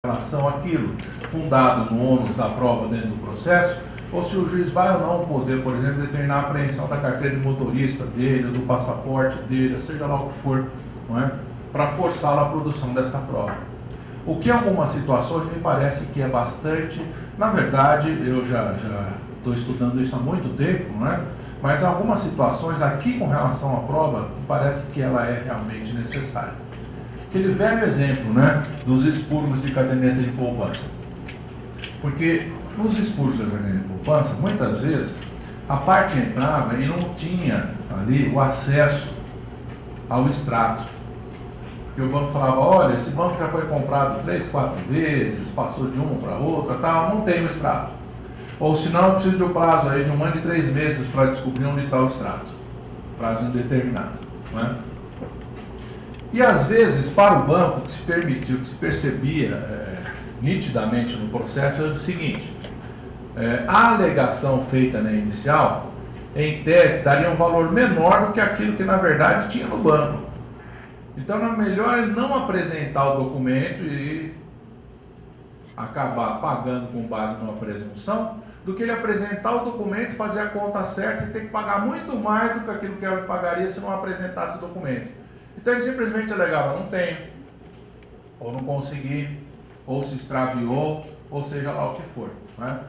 relação àquilo, fundado no ônus da prova dentro do processo, ou se o juiz vai ou não poder, por exemplo, determinar a apreensão da carteira de motorista dele, do passaporte dele, seja lá o que for, não é? Para forçá-lo à produção desta prova. O que em algumas situações me parece que é bastante, na verdade, eu já estou estudando isso há muito tempo, não é? Mas em algumas situações, aqui com relação à prova, me parece que ela é realmente necessária. Aquele velho exemplo, né, dos expurgos de caderneta de poupança. Porque nos expurgos de caderneta de poupança, muitas vezes, a parte entrava e não tinha ali o acesso ao extrato. Porque o banco falava, olha, esse banco já foi comprado 3, 4 vezes, passou de uma para outra, tal, não tem o extrato. Ou se não, precisa de um prazo aí de 1 ano e 3 meses para descobrir onde está o extrato. Prazo indeterminado. Não é? E às vezes, para o banco, o que se permitiu, o que se percebia nitidamente no processo é o seguinte, a alegação feita na inicial, em tese, daria um valor menor do que aquilo que na verdade tinha no banco. Então é melhor ele não apresentar o documento e acabar pagando com base numa presunção, do que ele apresentar o documento, fazer a conta certa e ter que pagar muito mais do que aquilo que ele pagaria se não apresentasse o documento. Então ele simplesmente alegava, não tenho, ou não consegui, ou se extraviou, ou seja lá o que for. Né?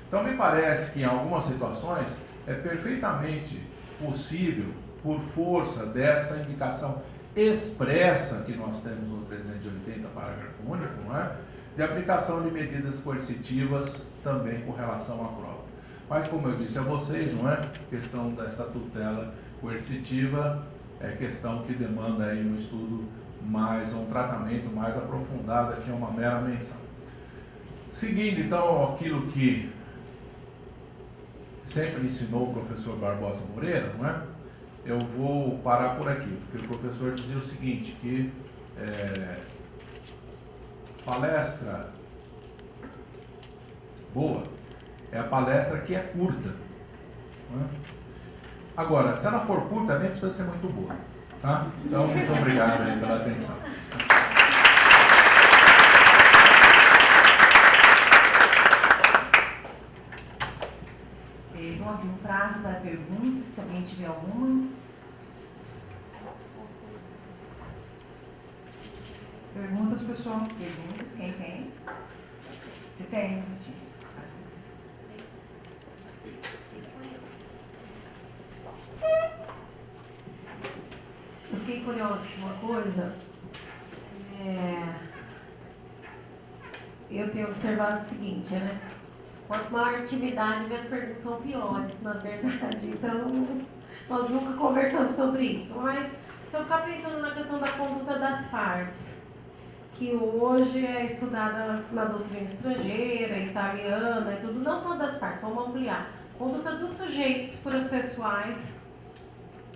Então me parece que em algumas situações é perfeitamente possível, por força dessa indicação expressa que nós temos no 380, parágrafo único, não é? De aplicação de medidas coercitivas também com relação à prova. Mas como eu disse a vocês, não é? A questão dessa tutela coercitiva é questão que demanda aí um estudo mais, um tratamento mais aprofundado, aqui é uma mera menção. Seguindo então aquilo que sempre ensinou o professor Barbosa Moreira, não é? Eu vou parar por aqui, porque o professor dizia o seguinte, que palestra boa é a palestra que é curta. Não é? Agora, se ela for curta, nem precisa ser muito boa. Tá? Então, muito obrigado aí pela atenção. Vou abrir um prazo para perguntas, se alguém tiver alguma. Perguntas, pessoal? Perguntas, quem tem? Você tem, Letícia? Eu fiquei curiosa com uma coisa. Eu tenho observado o seguinte, né? Quanto maior a atividade, as perguntas são piores, na verdade. Então, nós nunca conversamos sobre isso. Mas, se eu ficar pensando na questão da conduta das partes, que hoje é estudada na doutrina estrangeira, italiana e tudo, não só das partes, vamos ampliar. Conduta dos sujeitos processuais,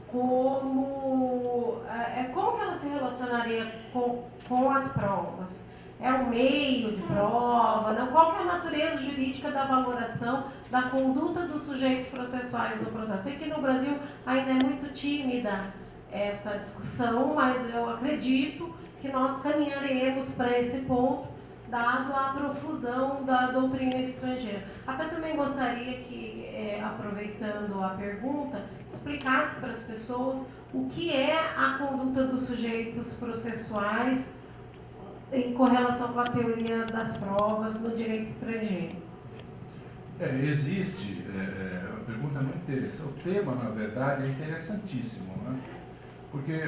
como que ela se relacionaria com as provas? É o meio de prova? Não? Qual que é a natureza jurídica da valoração da conduta dos sujeitos processuais no processo? Sei que no Brasil ainda é muito tímida essa discussão, mas eu acredito que nós caminharemos para esse ponto, dado a profusão da doutrina estrangeira. Até também gostaria que, aproveitando a pergunta, explicasse para as pessoas o que é a conduta dos sujeitos processuais em correlação com a teoria das provas no direito estrangeiro. Existe, a pergunta é muito interessante, o tema, na verdade, é interessantíssimo, né? Porque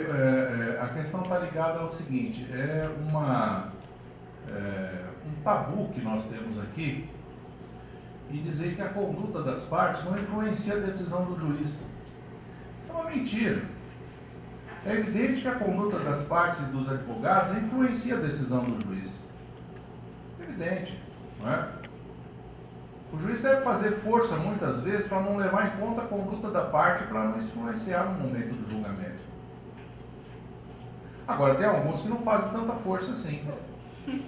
a questão está ligada ao seguinte, um tabu que nós temos aqui, e dizer que a conduta das partes não influencia a decisão do juiz. Isso é uma mentira. É evidente que a conduta das partes e dos advogados influencia a decisão do juiz. Evidente, não é? O juiz deve fazer força muitas vezes para não levar em conta a conduta da parte para não influenciar no momento do julgamento. Agora, tem alguns que não fazem tanta força assim,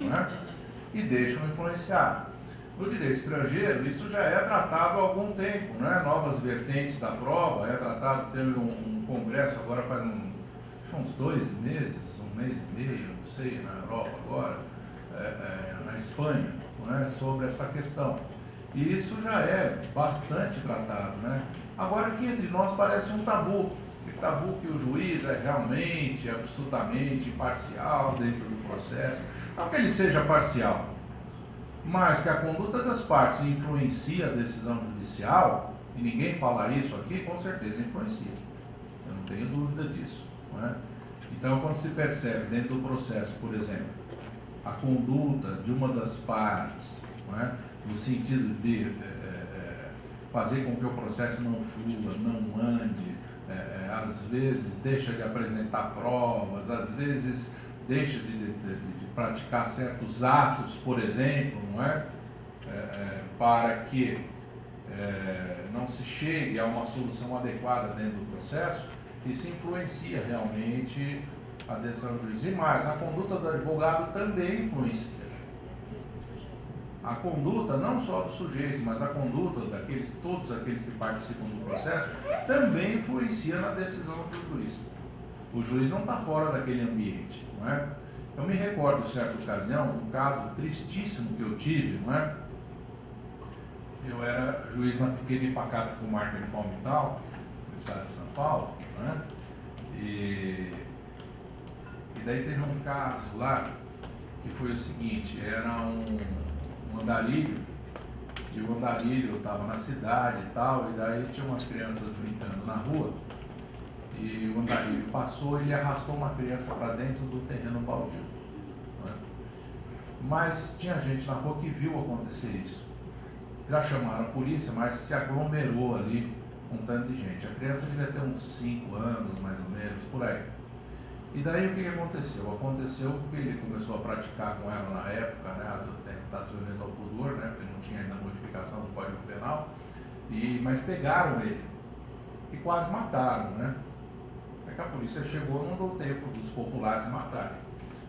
não é? E deixam influenciar. No direito estrangeiro, isso já é tratado há algum tempo, né? Novas vertentes da prova, é tratado, teve um congresso agora faz uns 2 meses, 1 mês e meio, não sei, na Europa agora, na Espanha, não é, sobre essa questão. E isso já é bastante tratado, né? Agora aqui entre nós parece um tabu. O tabu que o juiz é realmente, absolutamente imparcial dentro do processo. Não que ele seja parcial, mas que a conduta das partes influencia a decisão judicial, e ninguém fala isso aqui, com certeza influencia. Eu não tenho dúvida disso, não é? Então, quando se percebe dentro do processo, por exemplo, a conduta de uma das partes, não é? No sentido de fazer com que o processo não flua, não ande, às vezes deixa de apresentar provas, às vezes deixa de praticar certos atos, por exemplo, não é? Para que não se chegue a uma solução adequada dentro do processo, isso influencia realmente a decisão do juiz. E mais, a conduta do advogado também influencia. A conduta, não só dos sujeitos, mas a conduta daqueles, todos aqueles que participam do processo, também influencia na decisão do juiz. O juiz não está fora daquele ambiente, não é? Eu me recordo, em certa ocasião, um caso tristíssimo que eu tive, não é? Eu era juiz na pequena e pacata comarca de Palmital, no estado de São Paulo, não é? E daí teve um caso lá, que foi o seguinte, era um andarilho, e o andarilho estava na cidade e tal, e daí tinha umas crianças brincando na rua, e o andarilho passou e ele arrastou uma criança para dentro do terreno baldio. Né? Mas tinha gente na rua que viu acontecer isso. Já chamaram a polícia, mas se aglomerou ali um tanto de gente. A criança devia ter uns 5 anos, mais ou menos, por aí. E daí o que aconteceu? Aconteceu que ele começou a praticar com ela na época, né, do tratamento ao pudor, né, porque não tinha ainda modificação do Código Penal, mas pegaram ele e quase mataram, né? Até que a polícia chegou, não deu tempo dos populares matarem,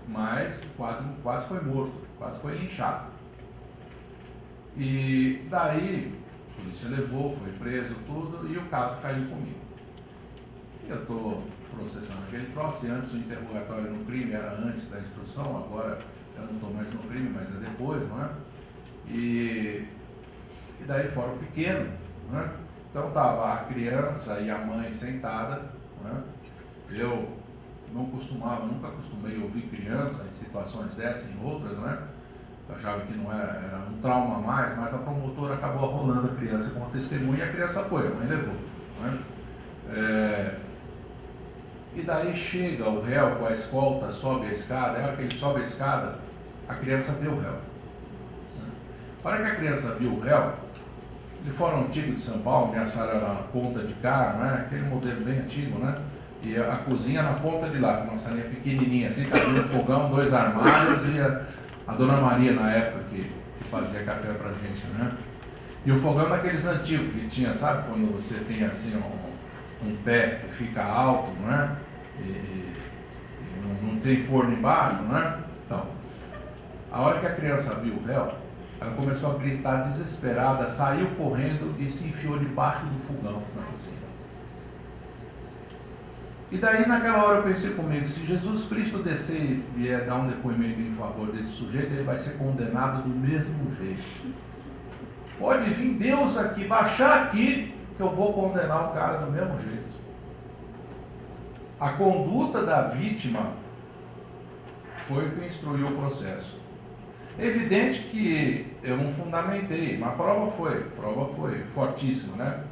mas quase foi morto, quase foi linchado. E daí a polícia levou, foi preso, tudo, e o caso caiu comigo. Eu estou processando aquele troço, e antes o interrogatório no crime era antes da instrução, agora eu não estou mais no crime, mas é depois, não é? E daí fora o pequeno, não é? Então estava a criança e a mãe sentada, não é? Eu nunca acostumei ouvir criança em situações dessas, em outras, não é? Eu achava que não era um trauma a mais, mas a promotora acabou arrolando a criança como testemunha, e a criança foi, a mãe levou, não é? E daí chega o réu com a escolta, sobe a escada, a hora que ele sobe a escada, a criança vê o réu. A hora que a criança viu o réu, ele fora antigo de São Paulo, minha sala era na ponta de cá, não é? Aquele modelo bem antigo, né? E a cozinha na ponta de lá, uma salinha pequenininha, assim, cabia um fogão, 2 armários, e a dona Maria, na época, que fazia café pra gente, né? E o fogão daqueles antigos, que tinha, sabe, quando você tem assim um pé que fica alto, não é? E não tem forno embaixo, não é? Então, a hora que a criança viu o réu, ela começou a gritar desesperada, saiu correndo e se enfiou debaixo do fogão na cozinha. E daí naquela hora eu pensei comigo, se Jesus Cristo descer e vier dar um depoimento em favor desse sujeito, ele vai ser condenado do mesmo jeito. Pode vir Deus aqui, baixar aqui, que eu vou condenar o cara do mesmo jeito. A conduta da vítima foi o que instruiu o processo. É evidente que eu não fundamentei, mas a prova foi fortíssima, né?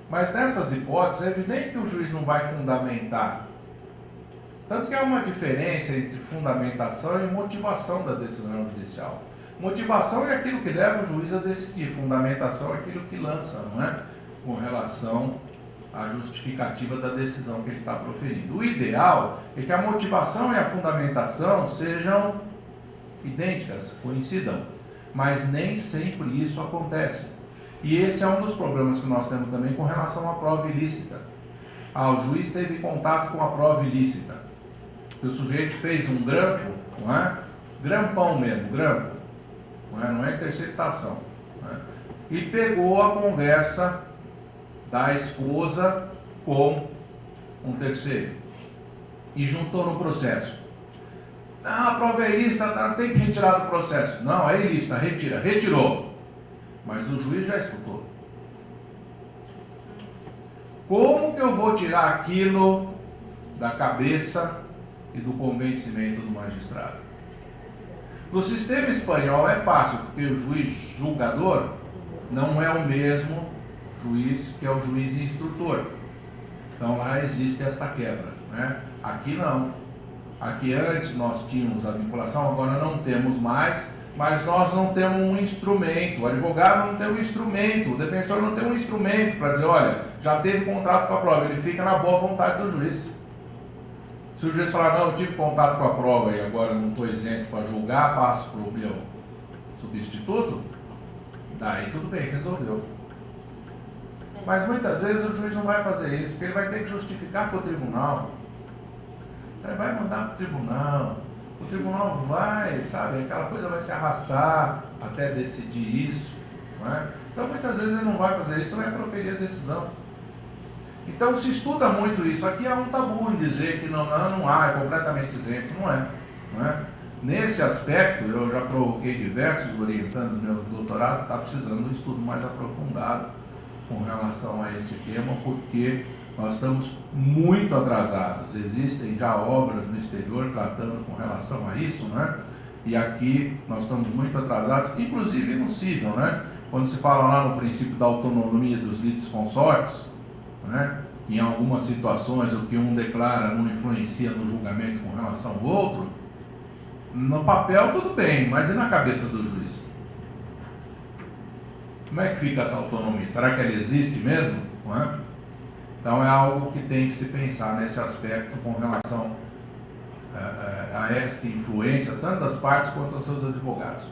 Mas nessas hipóteses é evidente que o juiz não vai fundamentar. Tanto que há uma diferença entre fundamentação e motivação da decisão judicial. Motivação é aquilo que leva o juiz a decidir, fundamentação é aquilo que lança, não é? Com relação à justificativa da decisão que ele está proferindo. O ideal é que a motivação e a fundamentação sejam idênticas, coincidam, mas nem sempre isso acontece. E esse é um dos problemas que nós temos também com relação à prova ilícita. O juiz teve contato com a prova ilícita. O sujeito fez um grampo, não é? Grampão mesmo, grampo, não é interceptação, não é? E pegou a conversa da esposa com um terceiro e juntou no processo. Não, a prova é ilícita, tem que retirar do processo. Não, é ilícita, retira. Retirou. Mas o juiz já escutou. Como que eu vou tirar aquilo da cabeça e do convencimento do magistrado? No sistema espanhol é fácil, porque o juiz julgador não é o mesmo juiz que é o juiz instrutor. Então lá existe esta quebra, né? Aqui não. Aqui antes nós tínhamos a vinculação, agora não temos mais, mas nós não temos um instrumento. O advogado não tem um instrumento, o defensor não tem um instrumento para dizer, olha, já teve contrato com a prova, ele fica na boa vontade do juiz. Se o juiz falar, não, eu tive contato com a prova e agora não estou isento para julgar, passo para o meu substituto, daí tudo bem, resolveu. Mas muitas vezes o juiz não vai fazer isso, porque ele vai ter que justificar para o tribunal. Ele vai mandar para o tribunal vai, sabe, aquela coisa vai se arrastar até decidir isso. Não é? Então muitas vezes ele não vai fazer isso, vai proferir a decisão. Então se estuda muito isso. Aqui há um tabu em dizer que não há, é completamente isento. Não é? Nesse aspecto, eu já provoquei diversos orientandos do meu doutorado, está precisando de um estudo mais aprofundado com relação a esse tema, porque nós estamos muito atrasados. Existem já obras no exterior tratando com relação a isso, né? E aqui nós estamos muito atrasados, inclusive no civil, né? Quando se fala lá no princípio da autonomia dos litisconsortes, né? Que em algumas situações o que um declara não influencia no julgamento com relação ao outro, no papel tudo bem, mas e na cabeça do juiz? Como é que fica essa autonomia? Será que ela existe mesmo? Não é? Então é algo que tem que se pensar nesse aspecto com relação a esta influência, tanto das partes quanto dos seus advogados.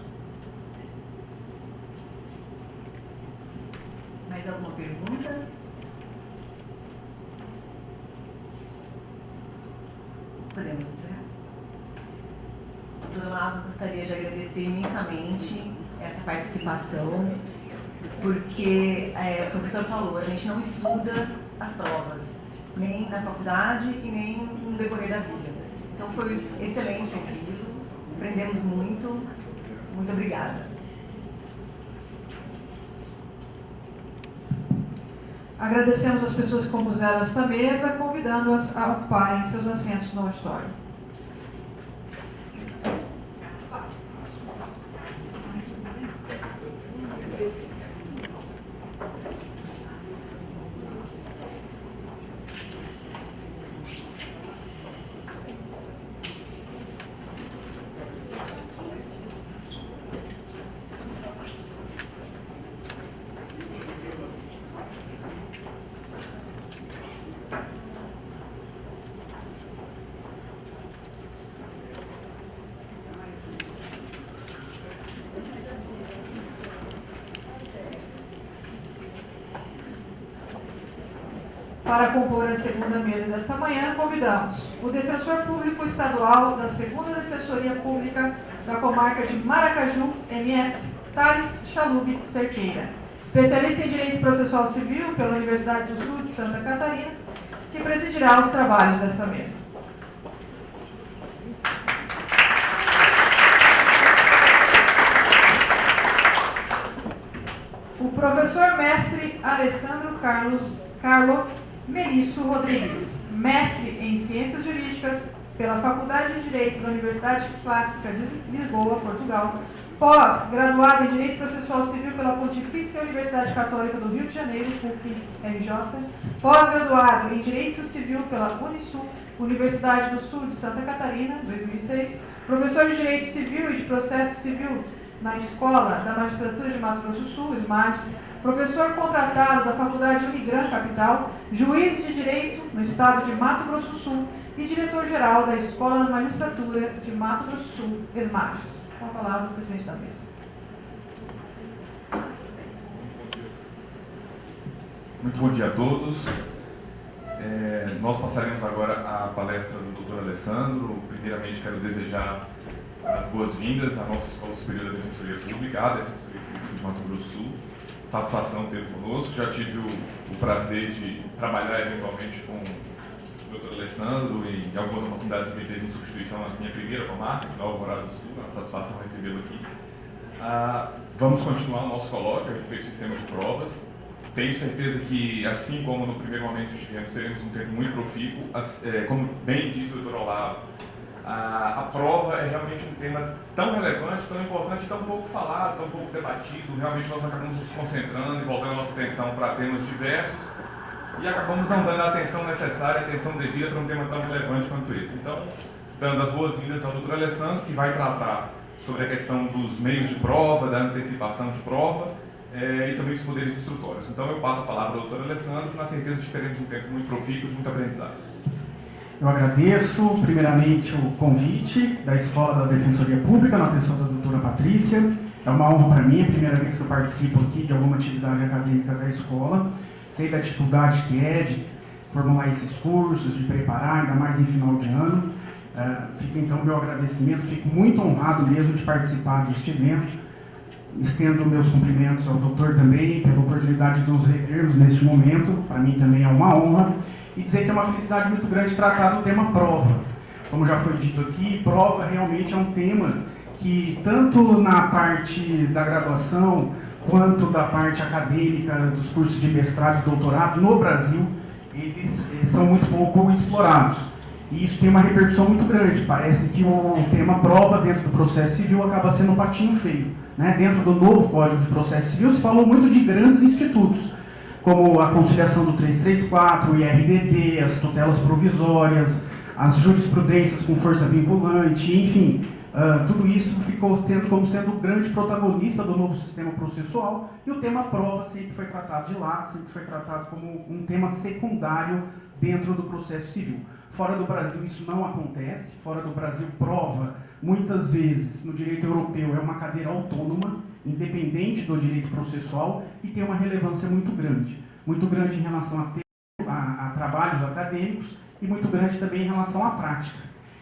Mais alguma pergunta? Podemos encerrar? Doutora Olavo, gostaria de agradecer imensamente essa participação, porque o professor falou, a gente não estuda as provas, nem na faculdade e nem no decorrer da vida. Então foi excelente ouvi-lo, aprendemos muito. Muito obrigada. Agradecemos as pessoas que compuseram esta mesa, convidando-as a ocuparem seus assentos no auditório. Para compor a segunda mesa desta manhã, convidamos o Defensor Público Estadual da 2ª Defensoria Pública da Comarca de Maracaju, MS, Thales Chalub Cerqueira, especialista em Direito Processual Civil pela Universidade do Sul de Santa Catarina, que presidirá os trabalhos desta mesa. O professor mestre Alessandro Carlo Merisso Rodrigues, mestre em Ciências Jurídicas pela Faculdade de Direito da Universidade Clássica de Lisboa, Portugal, pós-graduado em Direito Processual Civil pela Pontifícia Universidade Católica do Rio de Janeiro, PUC-RJ, pós-graduado em Direito Civil pela Unisul, Universidade do Sul de Santa Catarina, 2006, professor de Direito Civil e de Processo Civil na Escola da Magistratura de Mato Grosso do Sul, SMARTS, professor contratado da Faculdade Unigran Capital, juiz de Direito no Estado de Mato Grosso do Sul e diretor-geral da Escola da Magistratura de Mato Grosso do Sul, SMARTS. Com a palavra do presidente da mesa. Muito bom dia a todos. Nós passaremos agora a palestra do Dr. Alessandro. Primeiramente, quero desejar as boas-vindas à nossa Escola Superior da Defensoria Pública, a Defensoria Pública de Mato Grosso do Sul. Satisfação tê-lo conosco. Já tive o prazer de trabalhar eventualmente com o doutor Alessandro, e em algumas oportunidades me teve em substituição na minha primeira comarca, de Nova Alvorada do Sul, é uma satisfação recebê-lo aqui. Vamos continuar o nosso colóquio a respeito do sistema de provas. Tenho certeza que, assim como no primeiro momento estivemos, teremos um tempo muito profícuo. Como bem disse o doutor Olavo, a prova é realmente um tema tão relevante, tão importante, tão pouco falado, tão pouco debatido. Realmente nós acabamos nos concentrando e voltando a nossa atenção para temas diversos e acabamos não dando a atenção necessária, a atenção devida para um tema tão relevante quanto esse. Então, dando as boas-vindas ao doutor Alessandro, que vai tratar sobre a questão dos meios de prova, da antecipação de prova e também dos poderes instrutórios. Então, eu passo a palavra ao doutor Alessandro, na certeza de que teremos um tempo muito profícuo, de muito aprendizado. Eu agradeço, primeiramente, o convite da Escola da Defensoria Pública, na pessoa da doutora Patrícia. É uma honra para mim, é a primeira vez que eu participo aqui de alguma atividade acadêmica da escola. Sei da dificuldade que é de formular esses cursos, de preparar, ainda mais em final de ano. Fica então o meu agradecimento, fico muito honrado mesmo de participar deste evento. Estendo meus cumprimentos ao doutor também, pela oportunidade de nos revermos neste momento, para mim também é uma honra. E dizer que é uma felicidade muito grande tratar do tema prova. Como já foi dito aqui, prova realmente é um tema que, tanto na parte da graduação, quanto da parte acadêmica, dos cursos de mestrado e doutorado no Brasil, eles são muito pouco explorados. E isso tem uma repercussão muito grande. Parece que o tema prova dentro do processo civil acaba sendo um patinho feio. Né? Dentro do novo Código de Processo Civil se falou muito de grandes institutos, como a conciliação do 334, o IRDD, as tutelas provisórias, as jurisprudências com força vinculante, enfim, tudo isso ficou sendo o grande protagonista do novo sistema processual, e o tema prova sempre foi tratado de lado, sempre foi tratado como um tema secundário dentro do processo civil. Fora do Brasil isso não acontece, fora do Brasil prova, muitas vezes, no direito europeu, é uma cadeira autônoma, independente do direito processual, e tem uma relevância muito grande em relação a trabalhos acadêmicos e muito grande também em relação à prática.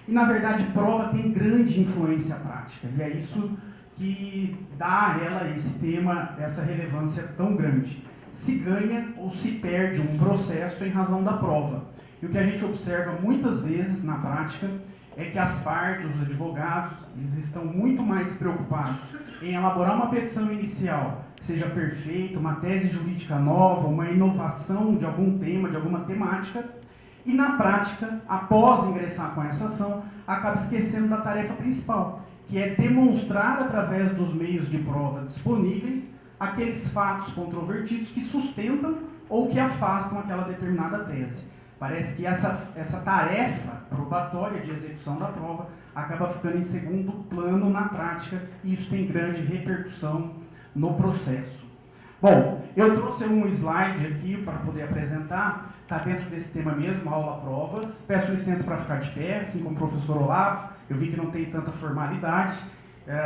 E, na verdade, prova tem grande influência prática, e é isso que dá a ela, esse tema, essa relevância tão grande. Se ganha ou se perde um processo em razão da prova. E o que a gente observa muitas vezes na prática é que as partes, os advogados, eles estão muito mais preocupados em elaborar uma petição inicial que seja perfeita, uma tese jurídica nova, uma inovação de algum tema, de alguma temática, e na prática, após ingressar com essa ação, acaba esquecendo da tarefa principal, que é demonstrar através dos meios de prova disponíveis aqueles fatos controvertidos que sustentam ou que afastam aquela determinada tese. Parece que essa tarefa probatória de execução da prova acaba ficando em segundo plano na prática, e isso tem grande repercussão no processo. Bom, eu trouxe um slide aqui para poder apresentar, está dentro desse tema mesmo, aula provas. Peço licença para ficar de pé, assim como o professor Olavo, eu vi que não tem tanta formalidade.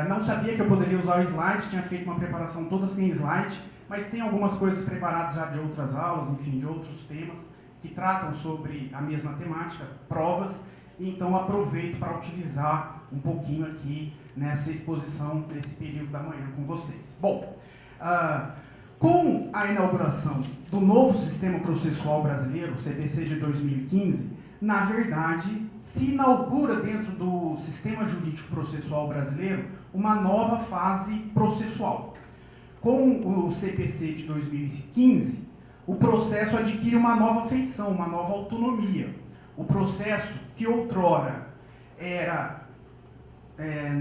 Não sabia que eu poderia usar o slide, tinha feito uma preparação toda sem slide, mas tem algumas coisas preparadas já de outras aulas, enfim, de outros temas, que tratam sobre a mesma temática, provas, e então aproveito para utilizar um pouquinho aqui nessa exposição, nesse período da manhã com vocês. Bom, com a inauguração do novo Sistema Processual Brasileiro, o CPC de 2015, na verdade, se inaugura dentro do Sistema Jurídico Processual Brasileiro uma nova fase processual. Com o CPC de 2015, o processo adquire uma nova feição, uma nova autonomia. O processo, que outrora era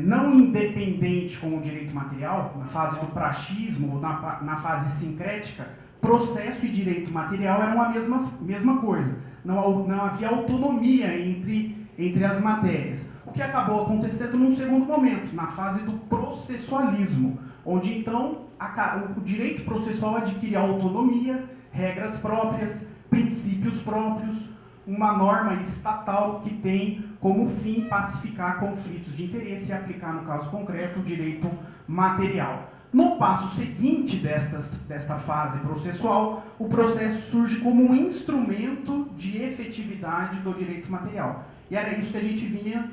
não independente com o direito material, na fase do praxismo ou na fase sincrética, processo e direito material eram a mesma coisa. Não havia autonomia entre as matérias. O que acabou acontecendo num segundo momento, na fase do processualismo, onde então o direito processual adquire autonomia, regras próprias, princípios próprios, uma norma estatal que tem como fim pacificar conflitos de interesse e aplicar, no caso concreto, o direito material. No passo seguinte desta fase processual, o processo surge como um instrumento de efetividade do direito material. E era isso que a gente vinha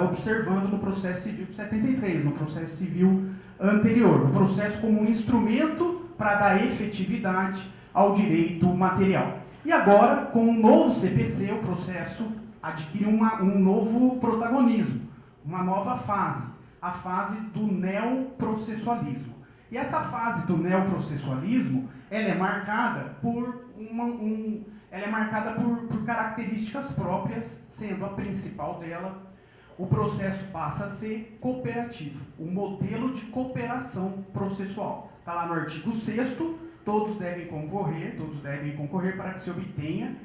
observando no processo civil de 73, no processo civil anterior. O processo como um instrumento para dar efetividade ao direito material. E agora, com o novo CPC, o processo adquire um novo protagonismo, uma nova fase, a fase do neoprocessualismo. E essa fase do neoprocessualismo, ela é marcada por por características próprias, sendo a principal dela, o processo passa a ser cooperativo, um modelo de cooperação processual. Está lá no artigo 6º, todos devem concorrer para que se obtenha,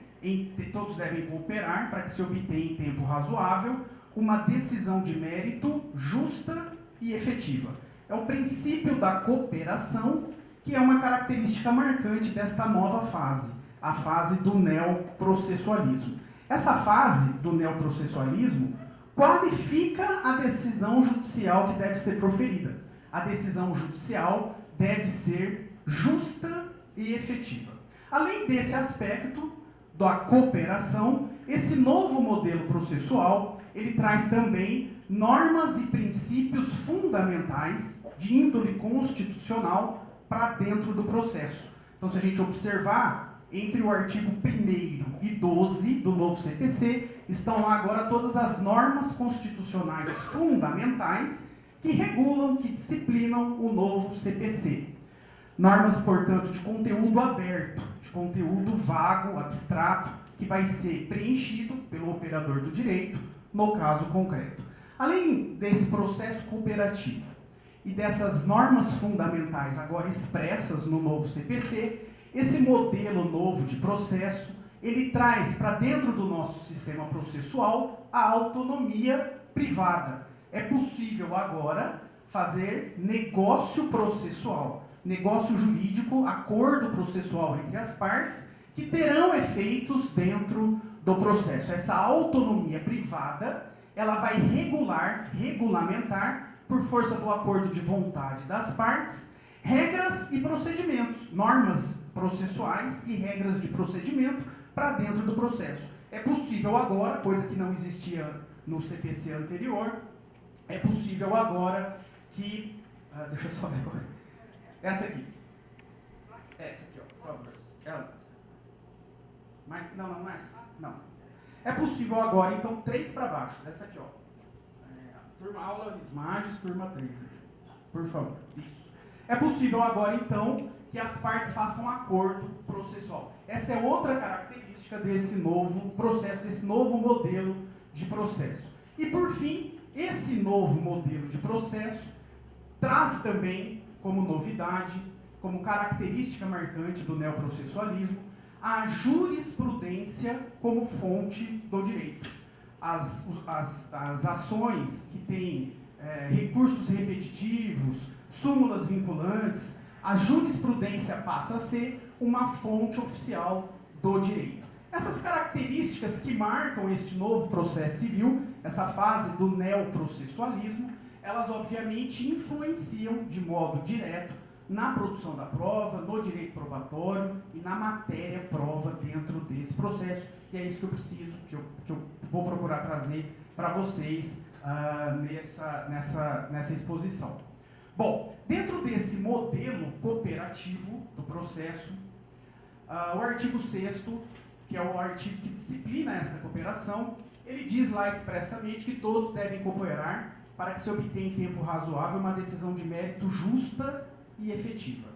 todos devem cooperar para que se obtenha em tempo razoável uma decisão de mérito justa e efetiva. É o princípio da cooperação, que é uma característica marcante desta nova fase, a fase do neoprocessualismo. Essa fase do neoprocessualismo qualifica a decisão judicial que deve ser proferida. A decisão judicial deve ser justa e efetiva. Além desse aspecto da cooperação, esse novo modelo processual, ele traz também normas e princípios fundamentais de índole constitucional para dentro do processo. Então, se a gente observar, entre o artigo 1º e 12 do novo CPC, estão lá agora todas as normas constitucionais fundamentais que regulam, que disciplinam o novo CPC. Normas, portanto, de conteúdo aberto, de conteúdo vago, abstrato, que vai ser preenchido pelo operador do direito, no caso concreto. Além desse processo cooperativo e dessas normas fundamentais agora expressas no novo CPC, esse modelo novo de processo, ele traz para dentro do nosso sistema processual a autonomia privada. É possível agora fazer negócio processual, negócio jurídico, acordo processual entre as partes, que terão efeitos dentro do processo. Essa autonomia privada, ela vai regulamentar, por força do acordo de vontade das partes, regras e procedimentos, normas processuais e regras de procedimento para dentro do processo. É possível agora, coisa que não existia no CPC anterior, é possível agora que... deixa eu só ver qual é. Essa aqui. Essa aqui, ó, por favor. Ela. Mas, não é essa. Não. É possível agora, então, 3 para baixo. Essa aqui, ó. Turma aula Ismages, turma 3 aqui. Por favor. Isso. É possível agora, então, que as partes façam acordo processual. Essa é outra característica desse novo processo, desse novo modelo de processo. E, por fim, esse novo modelo de processo traz também, como novidade, como característica marcante do neoprocessualismo, a jurisprudência como fonte do direito. As ações que têm recursos repetitivos, súmulas vinculantes, a jurisprudência passa a ser uma fonte oficial do direito. Essas características que marcam este novo processo civil, essa fase do neoprocessualismo, elas obviamente influenciam de modo direto na produção da prova, no direito probatório e na matéria prova dentro desse processo. E é isso que eu preciso, que eu vou procurar trazer para vocês nessa exposição. Bom, dentro desse modelo cooperativo do processo, o artigo 6º, que é o artigo que disciplina essa cooperação, ele diz lá expressamente que todos devem cooperar para que se obtenha em tempo razoável uma decisão de mérito justa e efetiva.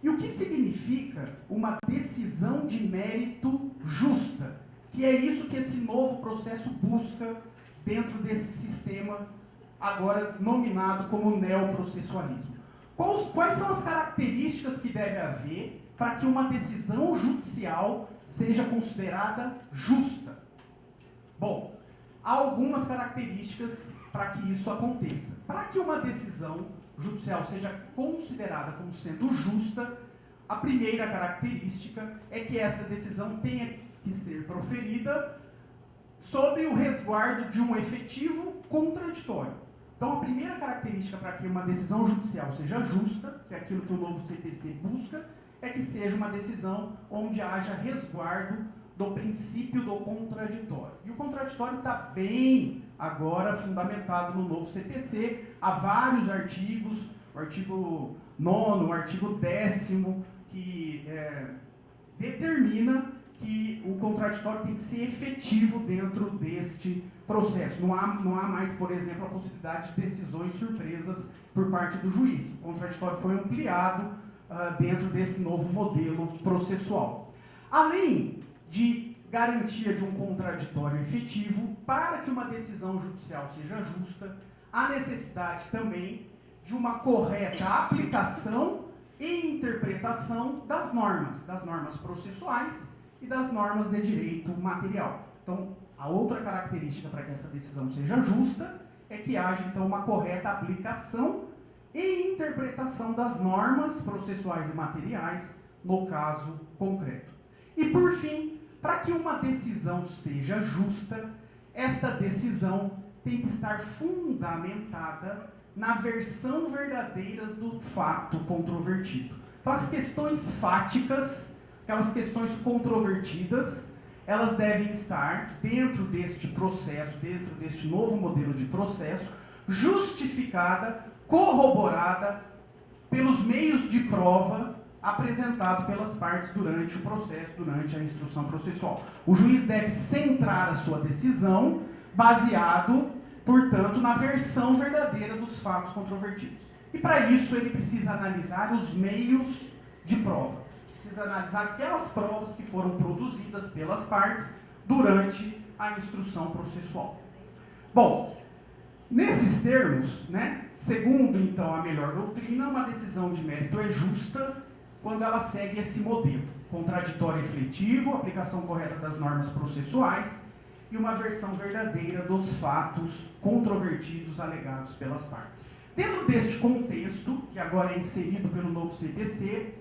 E o que significa uma decisão de mérito justa? Que é isso que esse novo processo busca dentro desse sistema agora nominado como neoprocessualismo. Quais são as características que deve haver para que uma decisão judicial seja considerada justa? Bom, há algumas características para que isso aconteça. Para que uma decisão judicial seja considerada como sendo justa, a primeira característica é que esta decisão tenha que ser proferida sob o resguardo de um efetivo contraditório. Então, a primeira característica para que uma decisão judicial seja justa, que é aquilo que o novo CPC busca, é que seja uma decisão onde haja resguardo do princípio do contraditório. E o contraditório está bem agora fundamentado no novo CPC, há vários artigos, o artigo 9º, o artigo 10º, que determina que o contraditório tem que ser efetivo dentro deste processo. Não há mais, por exemplo, a possibilidade de decisões surpresas por parte do juiz. O contraditório foi ampliado dentro desse novo modelo processual. Além de garantia de um contraditório efetivo, para que uma decisão judicial seja justa, há necessidade também de uma correta aplicação e interpretação das normas processuais e das normas de direito material. Então, a outra característica para que essa decisão seja justa é que haja, então, uma correta aplicação e interpretação das normas processuais e materiais no caso concreto. E, por fim, para que uma decisão seja justa, esta decisão tem que estar fundamentada na versão verdadeira do fato controvertido. Então, as questões fáticas, aquelas questões controvertidas, elas devem estar dentro deste processo, dentro deste novo modelo de processo, justificada, corroborada pelos meios de prova apresentado pelas partes durante o processo, durante a instrução processual. O juiz deve centrar a sua decisão baseado, portanto, na versão verdadeira dos fatos controvertidos. E para isso ele precisa analisar os meios de prova. Precisa analisar aquelas provas que foram produzidas pelas partes durante a instrução processual. Bom, nesses termos, segundo então a melhor doutrina, uma decisão de mérito é justa quando ela segue esse modelo: contraditório efetivo, aplicação correta das normas processuais e uma versão verdadeira dos fatos controvertidos alegados pelas partes. Dentro deste contexto, que agora é inserido pelo novo CPC,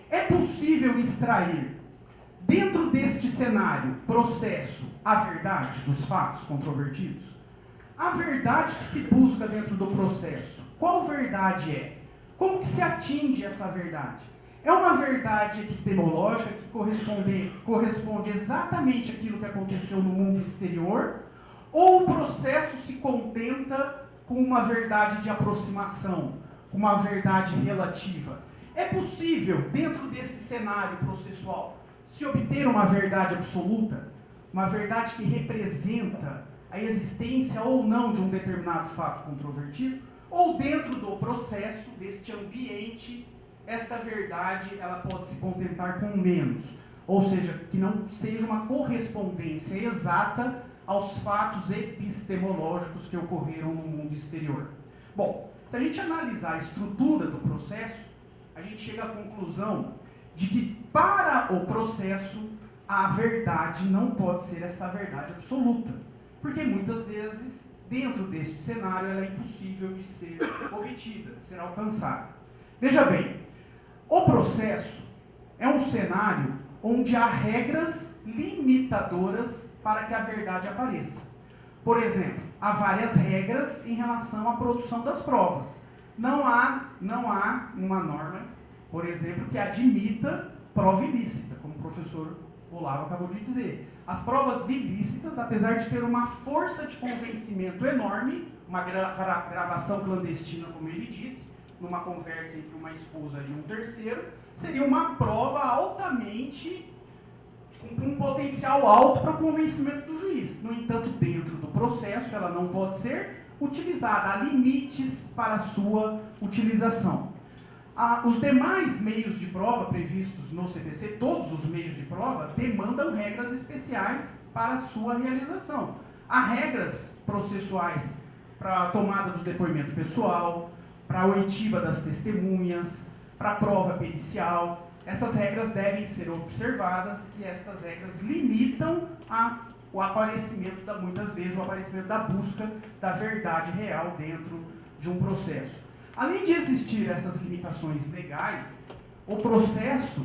é possível extrair, dentro deste cenário, processo, a verdade dos fatos controvertidos? A verdade que se busca dentro do processo, qual verdade é? Como que se atinge essa verdade? É uma verdade epistemológica que corresponde exatamente àquilo que aconteceu no mundo exterior? Ou o processo se contenta com uma verdade de aproximação, com uma verdade relativa? É possível, dentro desse cenário processual, se obter uma verdade absoluta, uma verdade que representa a existência ou não de um determinado fato controvertido? Ou dentro do processo, deste ambiente, esta verdade ela pode se contentar com menos? Ou seja, que não seja uma correspondência exata aos fatos epistemológicos que ocorreram no mundo exterior. Bom, se a gente analisar a estrutura do processo, a gente chega à conclusão de que para o processo a verdade não pode ser essa verdade absoluta, porque muitas vezes dentro deste cenário ela é impossível de ser obtida, de ser alcançada. Veja bem, o processo é um cenário onde há regras limitadoras para que a verdade apareça. Por exemplo, há várias regras em relação à produção das provas. Não há uma norma, por exemplo, que admita prova ilícita, como o professor Olavo acabou de dizer. As provas ilícitas, apesar de ter uma força de convencimento enorme, uma gravação clandestina, como ele disse, numa conversa entre uma esposa e um terceiro, seria uma prova altamente, com um potencial alto para o convencimento do juiz. No entanto, dentro do processo, ela não pode ser utilizada. Há limites para a sua utilização. Os demais meios de prova previstos no CPC, todos os meios de prova, demandam regras especiais para a sua realização. Há regras processuais para a tomada do depoimento pessoal, para a oitiva das testemunhas, para a prova pericial. Essas regras devem ser observadas e estas regras limitam o aparecimento, muitas vezes, o aparecimento da busca da verdade real dentro de um processo. Além de existir essas limitações legais, o processo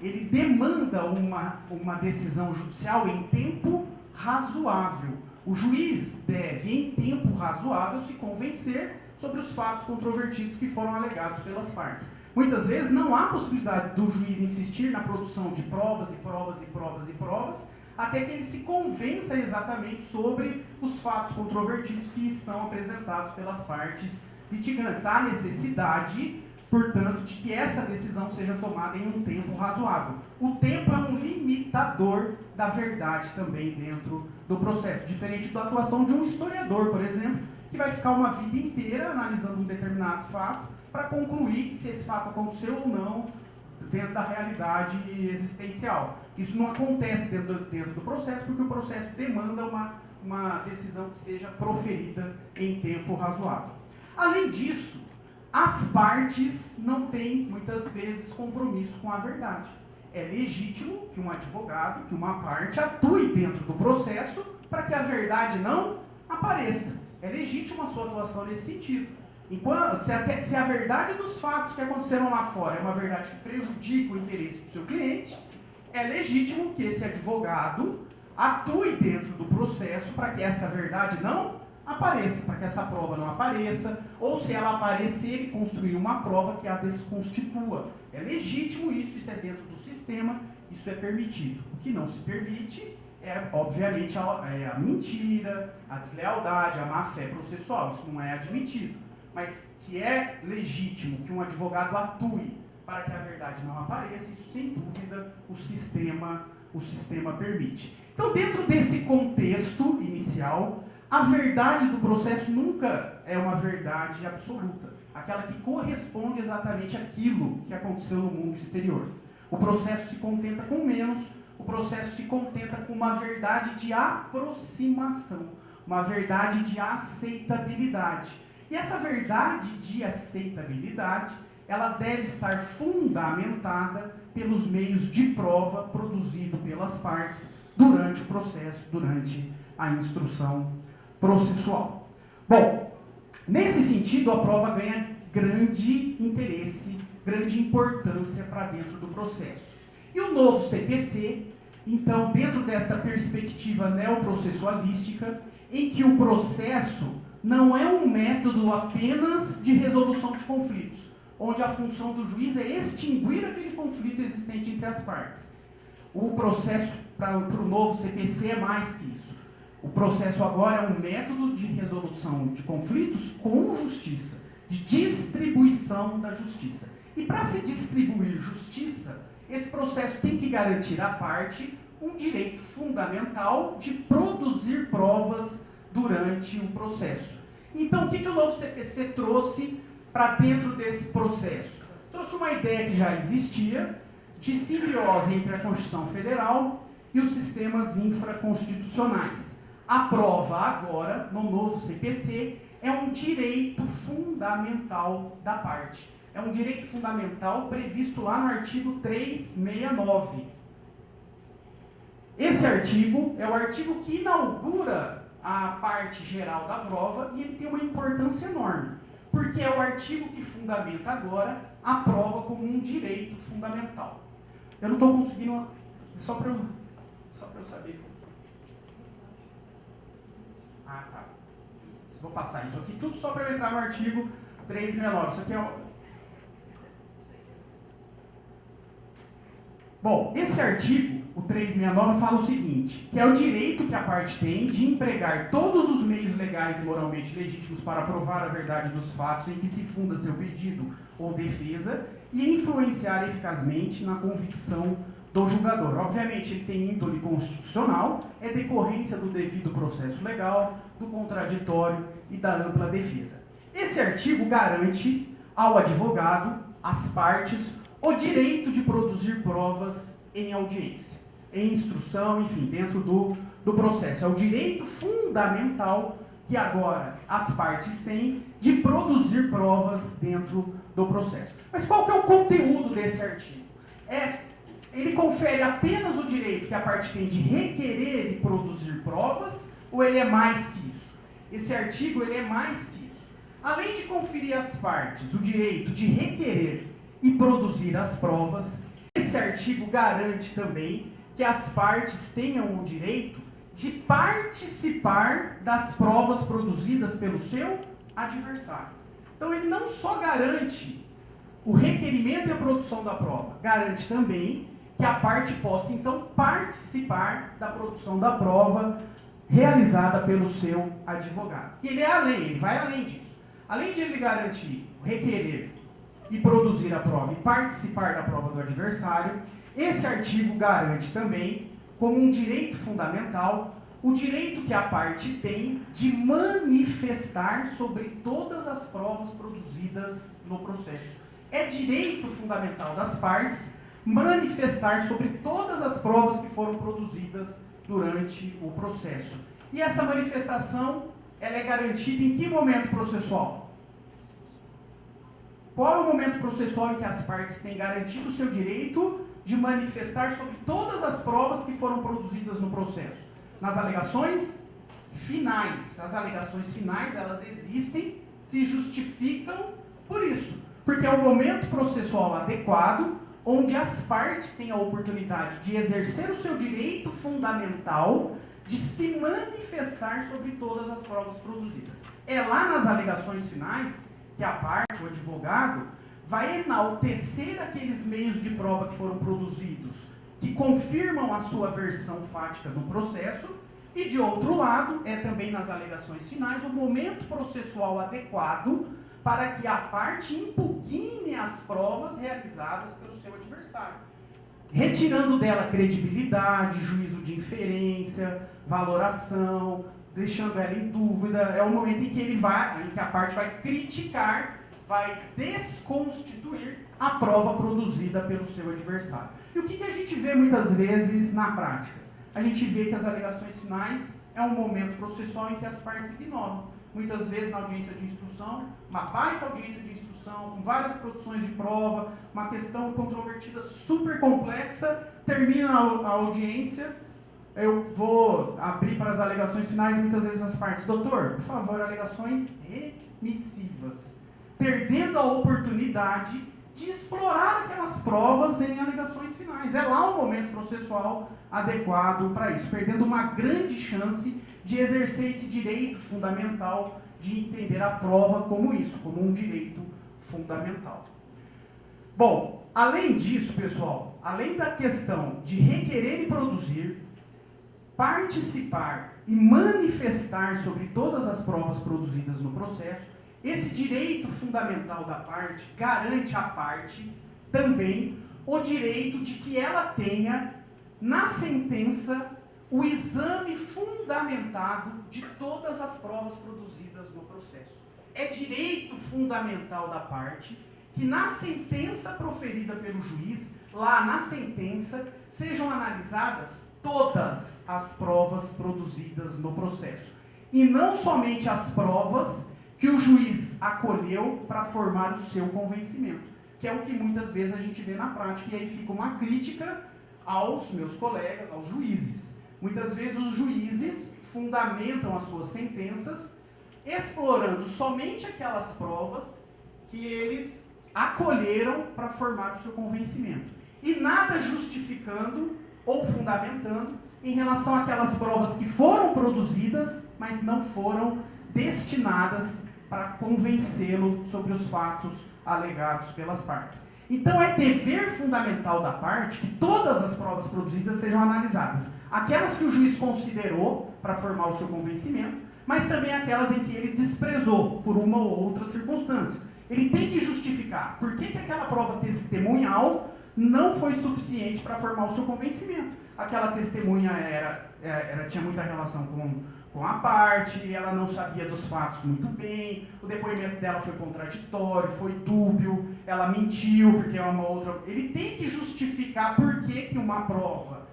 ele demanda uma decisão judicial em tempo razoável. O juiz deve, em tempo razoável, se convencer sobre os fatos controvertidos que foram alegados pelas partes. Muitas vezes não há possibilidade do juiz insistir na produção de provas e provas e provas e provas, até que ele se convença exatamente sobre os fatos controvertidos que estão apresentados pelas partes litigantes. Há necessidade, portanto, de que essa decisão seja tomada em um tempo razoável. O tempo é um limitador da verdade também dentro do processo, diferente da atuação de um historiador, por exemplo, que vai ficar uma vida inteira analisando um determinado fato para concluir se esse fato aconteceu ou não dentro da realidade existencial. Isso não acontece dentro do processo, porque o processo demanda uma decisão que seja proferida em tempo razoável. Além disso, as partes não têm, muitas vezes, compromisso com a verdade. É legítimo que um advogado, que uma parte, atue dentro do processo para que a verdade não apareça. É legítima a sua atuação nesse sentido. Enquanto, se a verdade dos fatos que aconteceram lá fora é uma verdade que prejudica o interesse do seu cliente, é legítimo que esse advogado atue dentro do processo para que essa verdade não apareça, para que essa prova não apareça, ou se ela aparecer, ele construir uma prova que a desconstitua. É legítimo isso é dentro do sistema, isso é permitido. O que não se permite é, obviamente, a mentira, a deslealdade, a má-fé processual. Isso não é admitido. Mas que é legítimo que um advogado atue para que a verdade não apareça, isso sem dúvida o sistema permite. Então, dentro desse contexto inicial, a verdade do processo nunca é uma verdade absoluta, aquela que corresponde exatamente àquilo que aconteceu no mundo exterior. O processo se contenta com menos, o processo se contenta com uma verdade de aproximação, uma verdade de aceitabilidade. E essa verdade de aceitabilidade, ela deve estar fundamentada pelos meios de prova produzidos pelas partes durante o processo, durante a instrução processual. Bom, nesse sentido, a prova ganha grande interesse, grande importância para dentro do processo. E o novo CPC, então, dentro desta perspectiva neoprocessualística, em que o processo não é um método apenas de resolução de conflitos, onde a função do juiz é extinguir aquele conflito existente entre as partes. O processo para o novo CPC é mais que isso. O processo agora é um método de resolução de conflitos com justiça, de distribuição da justiça. E para se distribuir justiça, esse processo tem que garantir à parte um direito fundamental de produzir provas durante o processo. Então, o que o novo CPC trouxe para dentro desse processo? Trouxe uma ideia que já existia, de simbiose entre a Constituição Federal e os sistemas infraconstitucionais. A prova agora, no novo CPC, é um direito fundamental da parte. É um direito fundamental previsto lá no artigo 369. Esse artigo é o artigo que inaugura a parte geral da prova e ele tem uma importância enorme, porque é o artigo que fundamenta agora a prova como um direito fundamental. Eu não estou conseguindo, só para eu saber. Ah, tá. Vou passar isso aqui tudo só para eu entrar no artigo 369. Isso aqui é o... Bom, esse artigo, o 369, fala o seguinte, que é o direito que a parte tem de empregar todos os meios legais e moralmente legítimos para provar a verdade dos fatos em que se funda seu pedido ou defesa e influenciar eficazmente na convicção do julgador. Obviamente, ele tem índole constitucional, é decorrência do devido processo legal, do contraditório e da ampla defesa. Esse artigo garante ao advogado, às partes, o direito de produzir provas em audiência, em instrução, enfim, dentro do processo. É o direito fundamental que agora as partes têm de produzir provas dentro do processo. Mas qual que é o conteúdo desse artigo? Ele confere apenas o direito que a parte tem de requerer e produzir provas, ou ele é mais que isso? Esse artigo ele é mais que isso. Além de conferir às partes o direito de requerer e produzir as provas, esse artigo garante também que as partes tenham o direito de participar das provas produzidas pelo seu adversário. Então ele não só garante o requerimento e a produção da prova, garante também que a parte possa então participar da produção da prova realizada pelo seu advogado. E ele vai além disso. Além de ele garantir o requerer e produzir a prova e participar da prova do adversário, esse artigo garante também, como um direito fundamental, o direito que a parte tem de manifestar sobre todas as provas produzidas no processo. É direito fundamental das partes manifestar sobre todas as provas que foram produzidas durante o processo. E essa manifestação, ela é garantida em que momento processual? Qual é o momento processual em que as partes têm garantido o seu direito de manifestar sobre todas as provas que foram produzidas no processo? Nas alegações finais. As alegações finais, elas existem, se justificam por isso. Porque é o momento processual adequado onde as partes têm a oportunidade de exercer o seu direito fundamental de se manifestar sobre todas as provas produzidas. É lá nas alegações finais que a parte, o advogado, vai enaltecer aqueles meios de prova que foram produzidos, que confirmam a sua versão fática no processo, e de outro lado, é também nas alegações finais o momento processual adequado para que a parte impugne as provas realizadas pelo seu adversário, retirando dela credibilidade, juízo de inferência, valoração, deixando ela em dúvida. É o momento em que a parte vai criticar, vai desconstituir a prova produzida pelo seu adversário. E o que a gente vê muitas vezes na prática? A gente vê que as alegações finais é um momento processual em que as partes ignoram. Muitas vezes na audiência de instrução, uma baita audiência de instrução, com várias produções de prova, uma questão controvertida super complexa, termina a audiência, eu vou abrir para as alegações finais, muitas vezes as partes, doutor, por favor, alegações remissivas, perdendo a oportunidade de explorar aquelas provas em alegações finais. É lá o momento processual adequado para isso, perdendo uma grande chance de exercer esse direito fundamental de entender a prova como isso, como um direito fundamental. Bom, além disso, pessoal, além da questão de requerer e produzir, participar e manifestar sobre todas as provas produzidas no processo, esse direito fundamental da parte garante à parte também o direito de que ela tenha na sentença o exame fundamentado de todas as provas produzidas no processo. É direito fundamental da parte que na sentença proferida pelo juiz, lá na sentença, sejam analisadas todas as provas produzidas no processo. E não somente as provas que o juiz acolheu para formar o seu convencimento, que é o que muitas vezes a gente vê na prática, e aí fica uma crítica aos meus colegas, aos juízes. Muitas vezes os juízes fundamentam as suas sentenças explorando somente aquelas provas que eles acolheram para formar o seu convencimento. E nada justificando ou fundamentando em relação àquelas provas que foram produzidas, mas não foram destinadas para convencê-lo sobre os fatos alegados pelas partes. Então é dever fundamental da parte que todas as provas produzidas sejam analisadas. Aquelas que o juiz considerou para formar o seu convencimento, mas também aquelas em que ele desprezou por uma ou outra circunstância. Ele tem que justificar por que aquela prova testemunhal não foi suficiente para formar o seu convencimento. Aquela testemunha tinha muita relação com a parte, ela não sabia dos fatos muito bem, o depoimento dela foi contraditório, foi dúbio, ela mentiu porque é uma outra... Ele tem que justificar por que uma prova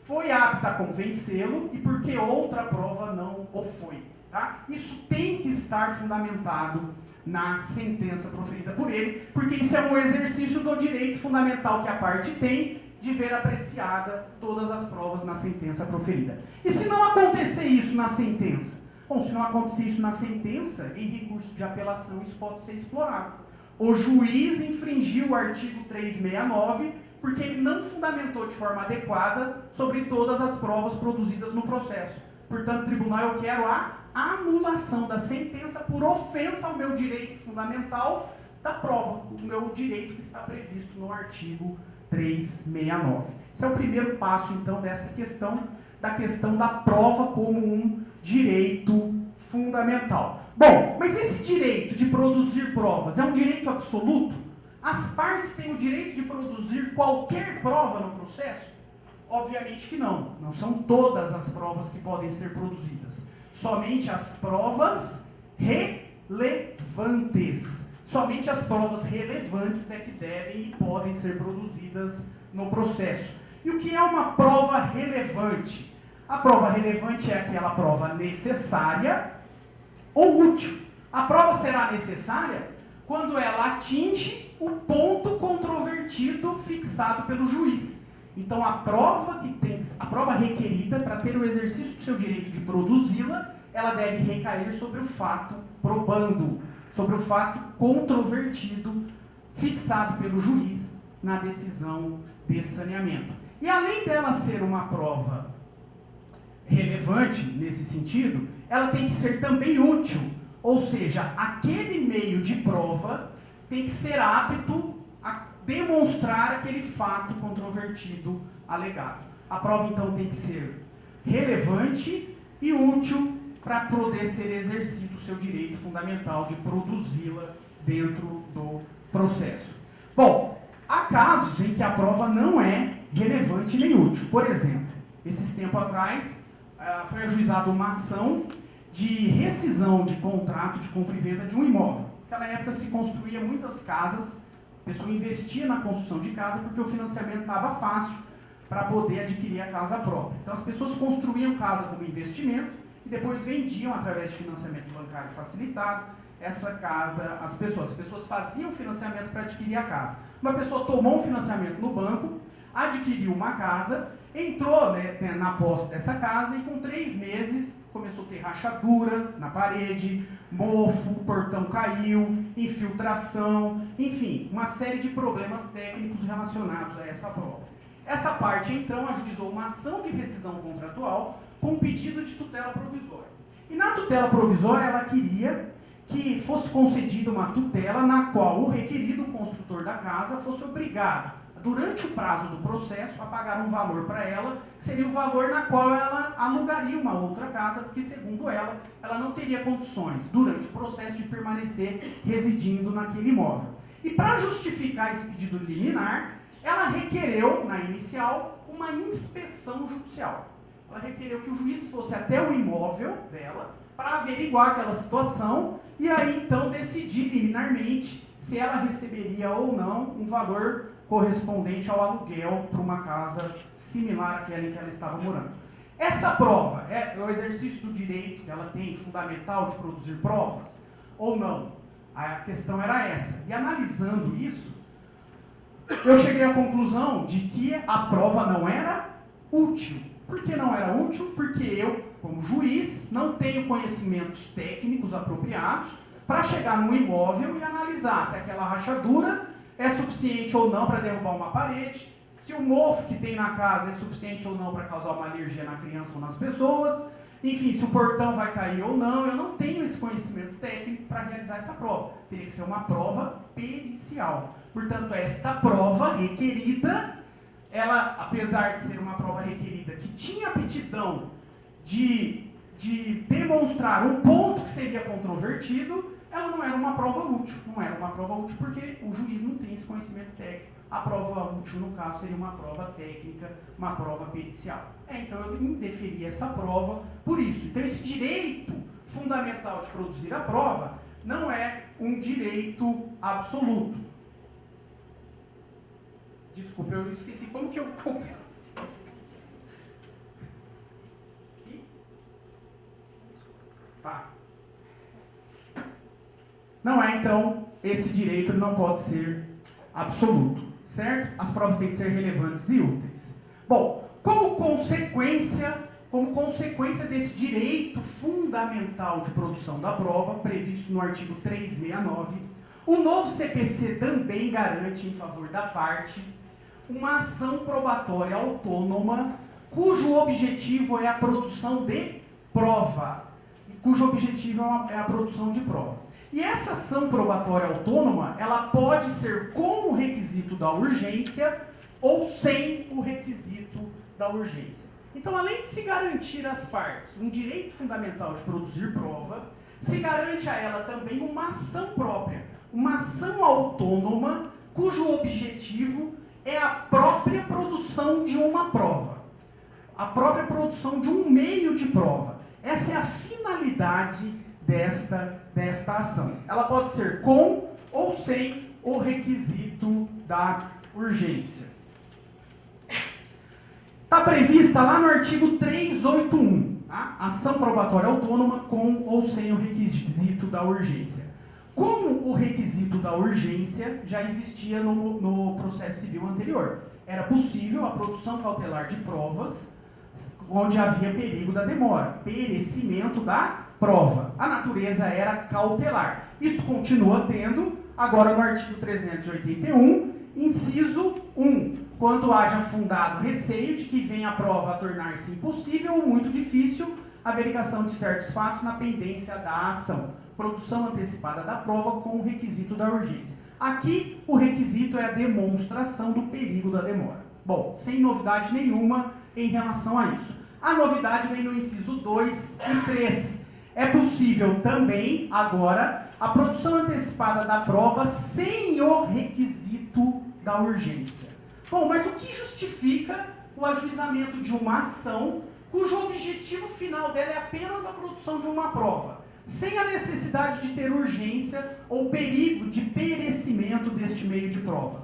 foi apta a convencê-lo e por que outra prova não o foi. Tá? Isso tem que estar fundamentado na sentença proferida por ele, porque isso é um exercício do direito fundamental que a parte tem de ver apreciada todas as provas na sentença proferida. E se não acontecer isso na sentença? Bom, se não acontecer isso na sentença, em recurso de apelação, isso pode ser explorado. O juiz infringiu o artigo 369 porque ele não fundamentou de forma adequada sobre todas as provas produzidas no processo. Portanto, tribunal, eu quero a anulação da sentença por ofensa ao meu direito fundamental da prova, o meu direito que está previsto no artigo 369. Esse é o primeiro passo, então, dessa questão, da prova como um direito fundamental. Bom, mas esse direito de produzir provas é um direito absoluto? As partes têm o direito de produzir qualquer prova no processo? Obviamente que não. Não são todas as provas que podem ser produzidas. Somente as provas relevantes. Somente as provas relevantes é que devem e podem ser produzidas no processo. E o que é uma prova relevante? A prova relevante é aquela prova necessária ou útil. A prova será necessária quando ela atinge o ponto controvertido fixado pelo juiz. Então a prova requerida para ter o exercício do seu direito de produzi-la, ela deve recair sobre o fato probando, sobre o fato controvertido fixado pelo juiz na decisão de saneamento. E além dela ser uma prova relevante nesse sentido, ela tem que ser também útil, ou seja, aquele meio de prova tem que ser apto a demonstrar aquele fato controvertido alegado. A prova então tem que ser relevante e útil para poder ser exercido o seu direito fundamental de produzi-la dentro do processo. Bom, há casos em que a prova não é relevante nem útil. Por exemplo, esses tempos atrás foi ajuizada uma ação de rescisão de contrato de compra e venda de um imóvel. Naquela época se construía muitas casas, a pessoa investia na construção de casa porque o financiamento estava fácil para poder adquirir a casa própria. Então as pessoas construíam casa como investimento e depois vendiam através de financiamento bancário facilitado essa casa, as pessoas faziam financiamento para adquirir a casa. Uma pessoa tomou um financiamento no banco, adquiriu uma casa, entrou na posse dessa casa e com 3 meses começou a ter rachadura na parede, mofo, o portão caiu, infiltração, enfim, uma série de problemas técnicos relacionados a essa prova. Essa parte, então, ajuizou uma ação de rescisão contratual com pedido de tutela provisória. E na tutela provisória ela queria que fosse concedida uma tutela na qual o requerido, o construtor da casa, fosse obrigado, durante o prazo do processo, a pagar um valor para ela, que seria o valor na qual ela alugaria uma outra casa, porque, segundo ela, ela não teria condições, durante o processo, de permanecer residindo naquele imóvel. E para justificar esse pedido liminar, ela requereu, na inicial, uma inspeção judicial. Ela requereu que o juiz fosse até o imóvel dela para averiguar aquela situação e aí, então, decidir liminarmente se ela receberia ou não um valor correspondente ao aluguel para uma casa similar àquela em que ela estava morando. Essa prova é o exercício do direito que ela tem fundamental de produzir provas ou não? A questão era essa. E analisando isso, eu cheguei à conclusão de que a prova não era útil. Por que não era útil? Porque eu, como juiz, não tenho conhecimentos técnicos apropriados para chegar num imóvel e analisar se aquela rachadura é suficiente ou não para derrubar uma parede, se o mofo que tem na casa é suficiente ou não para causar uma alergia na criança ou nas pessoas, enfim, se o portão vai cair ou não. Eu não tenho esse conhecimento técnico para realizar essa prova. Teria que ser uma prova pericial. Portanto, esta prova requerida, ela, apesar de ser uma prova requerida que tinha aptidão de demonstrar um ponto que seria controvertido, ela não era uma prova útil. Não era uma prova útil porque o juiz não tem esse conhecimento técnico. A prova útil, no caso, seria uma prova técnica, uma prova pericial. Então eu indeferi essa prova por isso. Então esse direito fundamental de produzir a prova não é um direito absoluto. Desculpa, eu esqueci como que eu... Tá. Não é, então, esse direito não pode ser absoluto, certo? As provas têm que ser relevantes e úteis. Bom, como consequência desse direito fundamental de produção da prova, previsto no artigo 369, o novo CPC também garante, em favor da parte, uma ação probatória autônoma, cujo objetivo é a produção de prova, cujo objetivo é a produção de prova. E essa ação probatória autônoma, ela pode ser com o requisito da urgência ou sem o requisito da urgência. Então, além de se garantir às partes um direito fundamental de produzir prova, se garante a ela também uma ação própria, uma ação autônoma cujo objetivo é a própria produção de uma prova, a própria produção de um meio de prova. Essa é a finalidade desta ação. Ela pode ser com ou sem o requisito da urgência. Está prevista lá no artigo 381, tá? Ação probatória autônoma com ou sem o requisito da urgência. Como o requisito da urgência já existia no processo civil anterior. Era possível a produção cautelar de provas onde havia perigo da demora, perecimento da prova. A natureza era cautelar. Isso continua tendo agora no artigo 381, inciso 1. Quando haja fundado receio de que venha a prova a tornar-se impossível ou muito difícil a verificação de certos fatos na pendência da ação. Produção antecipada da prova com o requisito da urgência. Aqui, o requisito é a demonstração do perigo da demora. Bom, sem novidade nenhuma em relação a isso. A novidade vem no inciso 2 e 3. É possível também, agora, a produção antecipada da prova sem o requisito da urgência. Bom, mas o que justifica o ajuizamento de uma ação cujo objetivo final dela é apenas a produção de uma prova, sem a necessidade de ter urgência ou perigo de perecimento deste meio de prova?